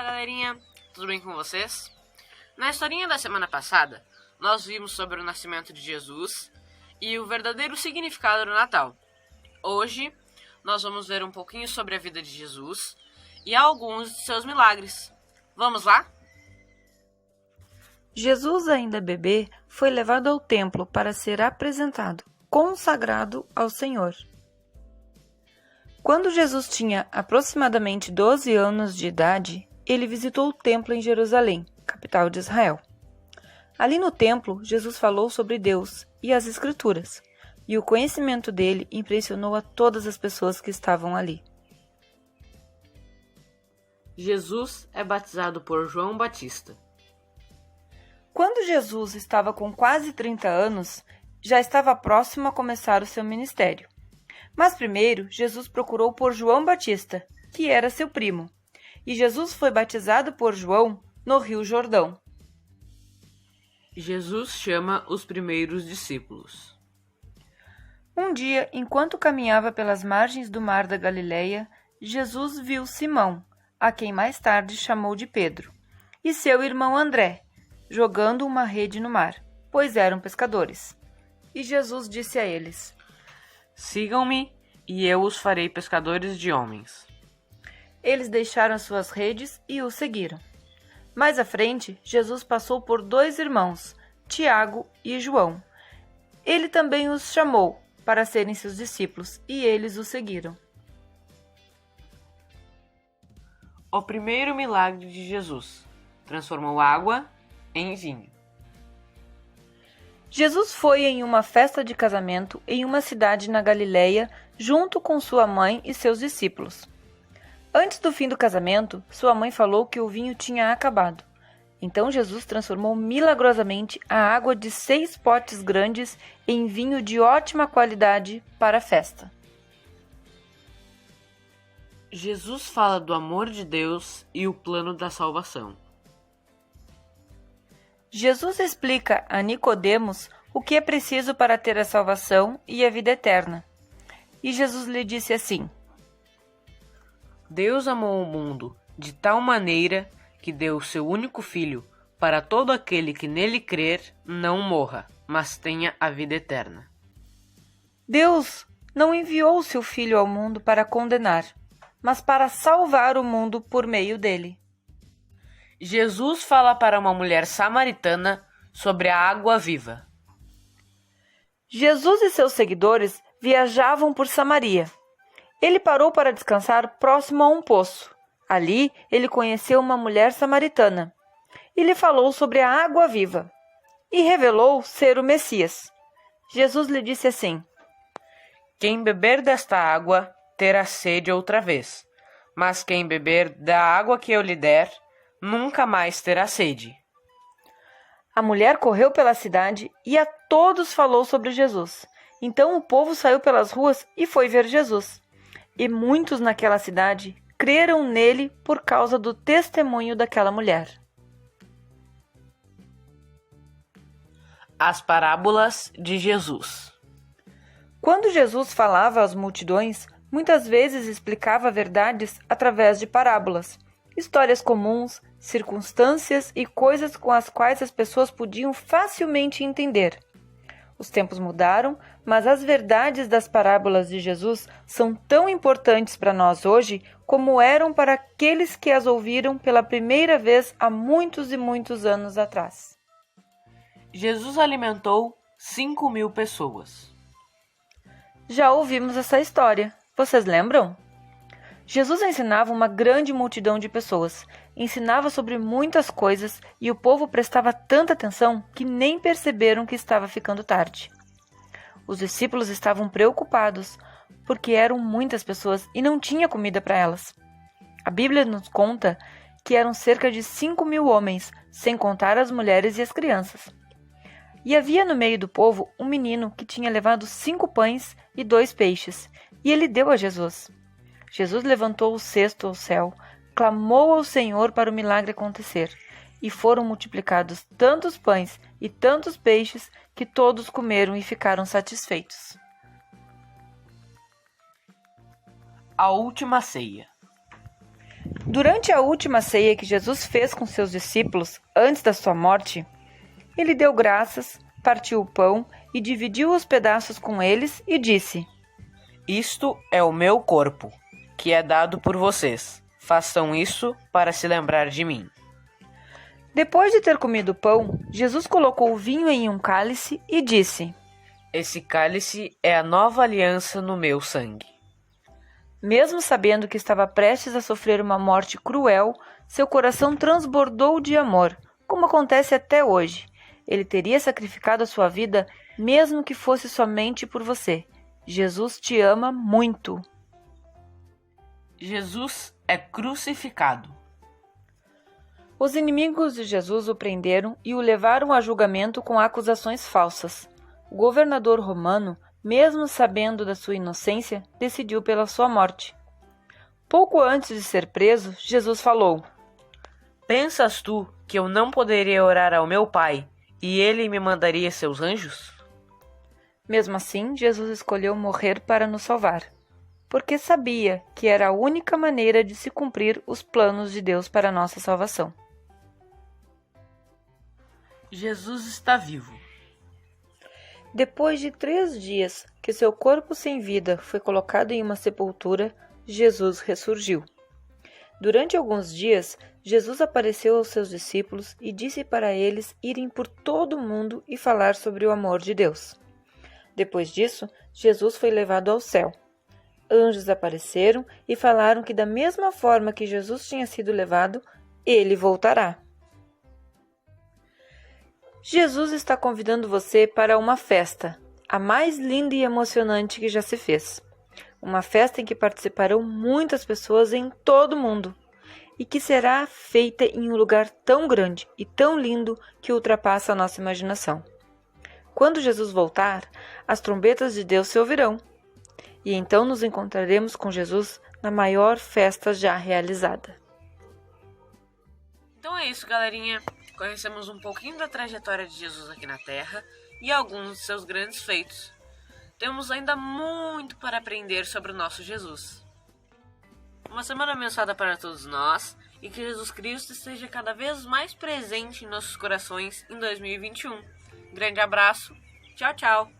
galerinha, tudo bem com vocês? Na historinha da semana passada, nós vimos sobre o nascimento de Jesus e o verdadeiro significado do Natal. Hoje, nós vamos ver um pouquinho sobre a vida de Jesus e alguns de seus milagres. Vamos lá? Jesus, ainda bebê, foi levado ao templo para ser apresentado, consagrado ao Senhor. Quando Jesus tinha aproximadamente 12 anos de idade, ele visitou o templo em Jerusalém, capital de Israel. Ali no templo, Jesus falou sobre Deus e as Escrituras, e o conhecimento dele impressionou a todas as pessoas que estavam ali. Jesus é batizado por João Batista. Quando Jesus estava com quase 30 anos, já estava próximo a começar o seu ministério. Mas primeiro, Jesus procurou por João Batista, que era seu primo, e Jesus foi batizado por João no Rio Jordão. Jesus chama os primeiros discípulos. Um dia, enquanto caminhava pelas margens do mar da Galileia, Jesus viu Simão, a quem mais tarde chamou de Pedro, e seu irmão André, jogando uma rede no mar, pois eram pescadores. E Jesus disse a eles: Sigam-me, e eu os farei pescadores de homens. Eles deixaram suas redes e o seguiram. Mais à frente, Jesus passou por 2 irmãos, Tiago e João. Ele também os chamou para serem seus discípulos, e eles o seguiram. O primeiro milagre de Jesus transformou água em vinho. Jesus foi em uma festa de casamento em uma cidade na Galileia, junto com sua mãe e seus discípulos. Antes do fim do casamento, sua mãe falou que o vinho tinha acabado. Então Jesus transformou milagrosamente a água de 6 potes grandes em vinho de ótima qualidade para a festa. Jesus fala do amor de Deus e o plano da salvação. Jesus explica a Nicodemos o que é preciso para ter a salvação e a vida eterna. E Jesus lhe disse assim: Deus amou o mundo de tal maneira que deu o seu único filho para todo aquele que nele crer não morra, mas tenha a vida eterna. Deus não enviou seu filho ao mundo para condenar, mas para salvar o mundo por meio dele. Jesus fala para uma mulher samaritana sobre a água viva. Jesus e seus seguidores viajavam por Samaria. Ele parou para descansar próximo a um poço. Ali, ele conheceu uma mulher samaritana e lhe falou sobre a água viva e revelou ser o Messias. Jesus lhe disse assim: Quem beber desta água terá sede outra vez, mas quem beber da água que eu lhe der nunca mais terá sede. A mulher correu pela cidade e a todos falou sobre Jesus. Então o povo saiu pelas ruas e foi ver Jesus. E muitos naquela cidade creram nele por causa do testemunho daquela mulher. As parábolas de Jesus. Quando Jesus falava às multidões, muitas vezes explicava verdades através de parábolas, histórias comuns, circunstâncias e coisas com as quais as pessoas podiam facilmente entender. Os tempos mudaram, mas as verdades das parábolas de Jesus são tão importantes para nós hoje como eram para aqueles que as ouviram pela primeira vez há muitos e muitos anos atrás. Jesus alimentou 5.000 pessoas. Já ouvimos essa história. Vocês lembram? Jesus ensinava uma grande multidão de pessoas, ensinava sobre muitas coisas e o povo prestava tanta atenção que nem perceberam que estava ficando tarde. Os discípulos estavam preocupados porque eram muitas pessoas e não tinha comida para elas. A Bíblia nos conta que eram cerca de 5.000 homens, sem contar as mulheres e as crianças. E havia no meio do povo um menino que tinha levado 5 pães e 2 peixes, e ele deu a Jesus. Jesus levantou o cesto ao céu, clamou ao Senhor para o milagre acontecer, e foram multiplicados tantos pães e tantos peixes que todos comeram e ficaram satisfeitos. A última ceia. Durante a última ceia que Jesus fez com seus discípulos antes da sua morte, ele deu graças, partiu o pão e dividiu os pedaços com eles e disse: Isto é o meu corpo, que é dado por vocês. Façam isso para se lembrar de mim. Depois de ter comido o pão, Jesus colocou o vinho em um cálice e disse: Esse cálice é a nova aliança no meu sangue. Mesmo sabendo que estava prestes a sofrer uma morte cruel, seu coração transbordou de amor, como acontece até hoje. Ele teria sacrificado a sua vida, mesmo que fosse somente por você. Jesus te ama muito. Jesus é crucificado. Os inimigos de Jesus o prenderam e o levaram a julgamento com acusações falsas. O governador romano, mesmo sabendo da sua inocência, decidiu pela sua morte. Pouco antes de ser preso, Jesus falou: Pensas tu que eu não poderia orar ao meu Pai e ele me mandaria seus anjos? Mesmo assim, Jesus escolheu morrer para nos salvar, porque sabia que era a única maneira de se cumprir os planos de Deus para a nossa salvação. Jesus está vivo. Depois de 3 dias que seu corpo sem vida foi colocado em uma sepultura, Jesus ressurgiu. Durante alguns dias, Jesus apareceu aos seus discípulos e disse para eles irem por todo o mundo e falar sobre o amor de Deus. Depois disso, Jesus foi levado ao céu. Anjos apareceram e falaram que da mesma forma que Jesus tinha sido levado, ele voltará. Jesus está convidando você para uma festa, a mais linda e emocionante que já se fez. Uma festa em que participarão muitas pessoas em todo o mundo e que será feita em um lugar tão grande e tão lindo que ultrapassa a nossa imaginação. Quando Jesus voltar, as trombetas de Deus se ouvirão e então nos encontraremos com Jesus na maior festa já realizada. Então é isso, galerinha. Conhecemos um pouquinho da trajetória de Jesus aqui na Terra e alguns de seus grandes feitos. Temos ainda muito para aprender sobre o nosso Jesus. Uma semana abençoada para todos nós e que Jesus Cristo esteja cada vez mais presente em nossos corações em 2021. Grande abraço, tchau, tchau!